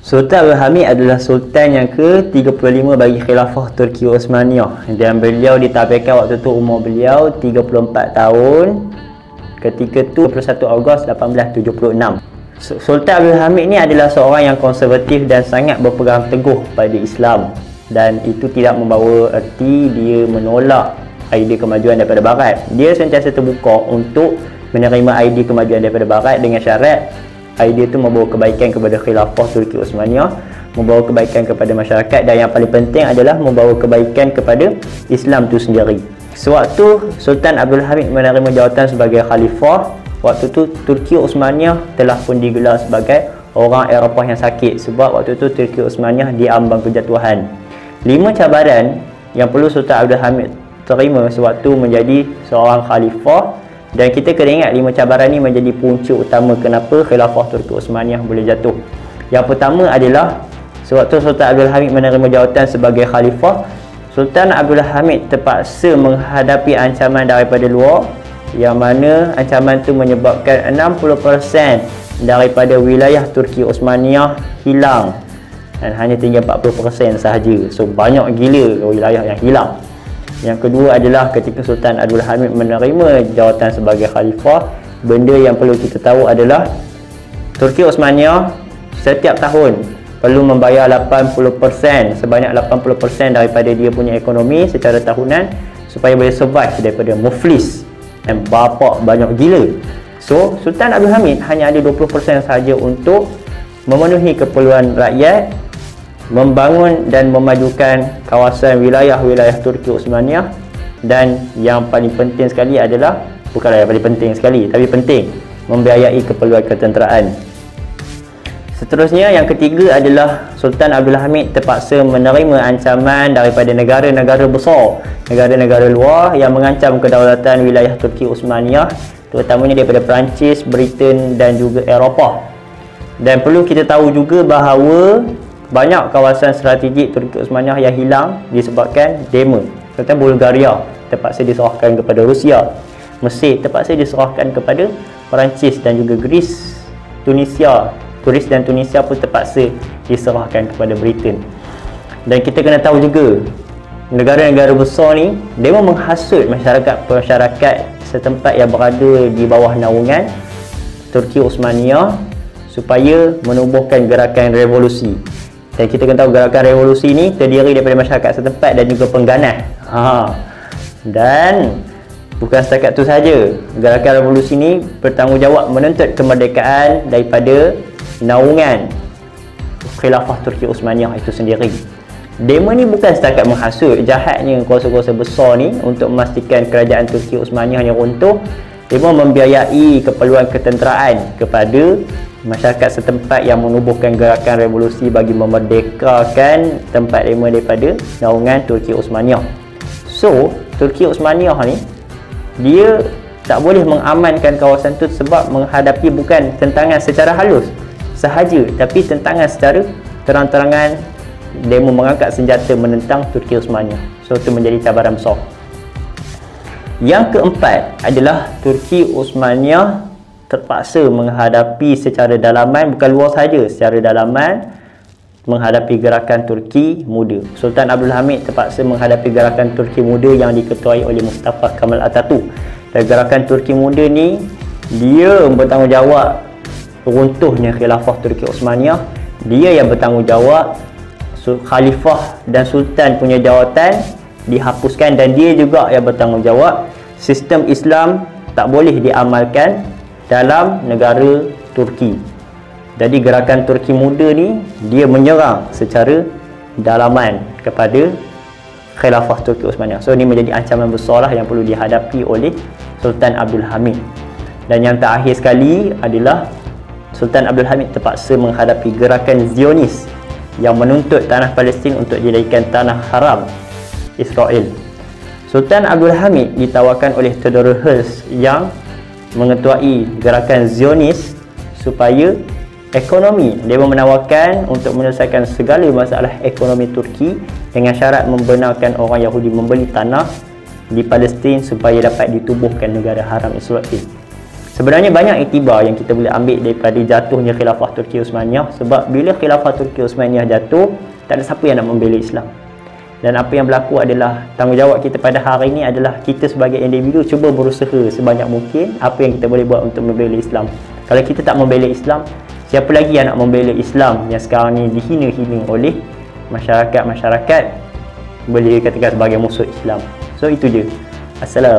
Sultan Abdul Hamid adalah Sultan yang ke-35 bagi Khilafah Turki Osmaniyah, dan beliau ditabirkan waktu tu umur beliau 34 tahun ketika tu 21 Ogos 1876. Sultan Abdul Hamid ni adalah seorang yang konservatif dan sangat berpegang teguh pada Islam, dan itu tidak membawa erti dia menolak idea kemajuan daripada Barat. Dia sentiasa terbuka untuk menerima idea kemajuan daripada Barat dengan syarat idea itu membawa kebaikan kepada Khilafah Turki Osmaniyah, membawa kebaikan kepada masyarakat, dan yang paling penting adalah membawa kebaikan kepada Islam itu sendiri. Sewaktu Sultan Abdul Hamid menerima jawatan sebagai khalifah, waktu tu Turki Osmaniyah telah pun digelar sebagai orang Eropah yang sakit, sebab waktu tu Turki Osmaniyah diambang kejatuhan. 5 cabaran yang perlu Sultan Abdul Hamid terima sewaktu menjadi seorang khalifah, dan kita kena ingat 5 cabaran ni menjadi punca utama kenapa Khilafah Turki Osmaniyah boleh jatuh. Yang pertama adalah sewaktu Sultan Abdul Hamid menerima jawatan sebagai khalifah, Sultan Abdul Hamid terpaksa menghadapi ancaman daripada luar, yang mana ancaman tu menyebabkan 60% daripada wilayah Turki Osmaniyah hilang dan hanya tinggal 40% sahaja. So banyak gila wilayah yang hilang. Yang kedua adalah ketika Sultan Abdul Hamid menerima jawatan sebagai khalifah, benda yang perlu kita tahu adalah Turki Osmaniyah setiap tahun perlu membayar 80%, sebanyak 80% daripada dia punya ekonomi secara tahunan supaya boleh survive daripada muflis dan bapak banyak gila. So Sultan Abdul Hamid hanya ada 20% sahaja untuk memenuhi keperluan rakyat, membangun dan memajukan kawasan wilayah-wilayah Turki Osmaniyah, dan yang paling penting sekali adalah, bukanlah yang paling penting sekali, tapi penting, membiayai keperluan ketenteraan. Seterusnya, yang ketiga adalah Sultan Abdul Hamid terpaksa menerima ancaman daripada negara-negara besar, negara-negara luar yang mengancam kedaulatan wilayah Turki Osmaniyah, terutamanya daripada Perancis, Britain dan juga Eropah. Dan perlu kita tahu juga bahawa banyak kawasan strategik Turki Osmaniyah yang hilang disebabkan demo. Contohnya Bulgaria terpaksa diserahkan kepada Rusia, Mesir terpaksa diserahkan kepada Perancis, dan juga Greece dan Tunisia pun terpaksa diserahkan kepada Britain. Dan kita kena tahu juga negara-negara besar ni demo menghasut masyarakat setempat yang berada di bawah naungan Turki Osmaniyah supaya menubuhkan gerakan revolusi. Dan kita kena tahu gerakan revolusi ni terdiri daripada masyarakat setempat dan juga pengganas. Dan bukan setakat tu saja, gerakan revolusi ni bertanggungjawab menuntut kemerdekaan daripada naungan Khilafah Turki Osmaniyah itu sendiri. Demo ni bukan setakat menghasut jahatnya kuasa-kuasa besar ni untuk memastikan kerajaan Turki Osmaniyah yang runtuh. Demo membiayai keperluan ketenteraan kepada masyarakat setempat yang menubuhkan gerakan revolusi bagi memerdekakan tempat demo daripada naungan Turki Osmaniyah. So, Turki Osmaniyah ni dia tak boleh mengamankan kawasan tu sebab menghadapi bukan tentangan secara halus sahaja, tapi tentangan secara terang-terangan. Demo mengangkat senjata menentang Turki Osmaniyah. So, itu menjadi cabaran besar. Yang keempat adalah Turki Osmaniyah terpaksa menghadapi secara dalaman, bukan luar sahaja, secara dalaman menghadapi gerakan Turki Muda. Sultan Abdul Hamid terpaksa menghadapi gerakan Turki Muda yang diketuai oleh Mustafa Kemal Atatürk. Dan gerakan Turki Muda ni dia bertanggungjawab runtuhnya Khilafah Turki Osmaniyah. Dia yang bertanggungjawab Khalifah dan Sultan punya jawatan dihapuskan, dan dia juga yang bertanggungjawab sistem Islam tak boleh diamalkan dalam negara Turki. Jadi gerakan Turki Muda ni dia menyerang secara dalaman kepada Khilafah Turki Osmaniyah. So ini menjadi ancaman besar lah yang perlu dihadapi oleh Sultan Abdul Hamid. Dan yang terakhir sekali adalah Sultan Abdul Hamid terpaksa menghadapi gerakan Zionis yang menuntut tanah Palestin untuk dijadikan tanah haram Israel. Sultan Abdul Hamid ditawarkan oleh Theodore Herzl yang mengetuai gerakan Zionis supaya ekonomi, dia menawarkan untuk menyelesaikan segala masalah ekonomi Turki dengan syarat membenarkan orang Yahudi membeli tanah di Palestin supaya dapat ditubuhkan negara haram Israel. Sebenarnya banyak iktibar yang kita boleh ambil daripada jatuhnya khilafah Turki Uthmaniyah, sebab bila khilafah Turki Uthmaniyah jatuh, tak ada siapa yang nak membela Islam. Dan apa yang berlaku adalah tanggungjawab kita pada hari ini adalah kita sebagai individu cuba berusaha sebanyak mungkin apa yang kita boleh buat untuk membela Islam. Kalau kita tak membela Islam, siapa lagi yang nak membela Islam yang sekarang ni dihina-hina oleh masyarakat boleh dikatakan sebagai musuh Islam. So itu je. Assalamualaikum.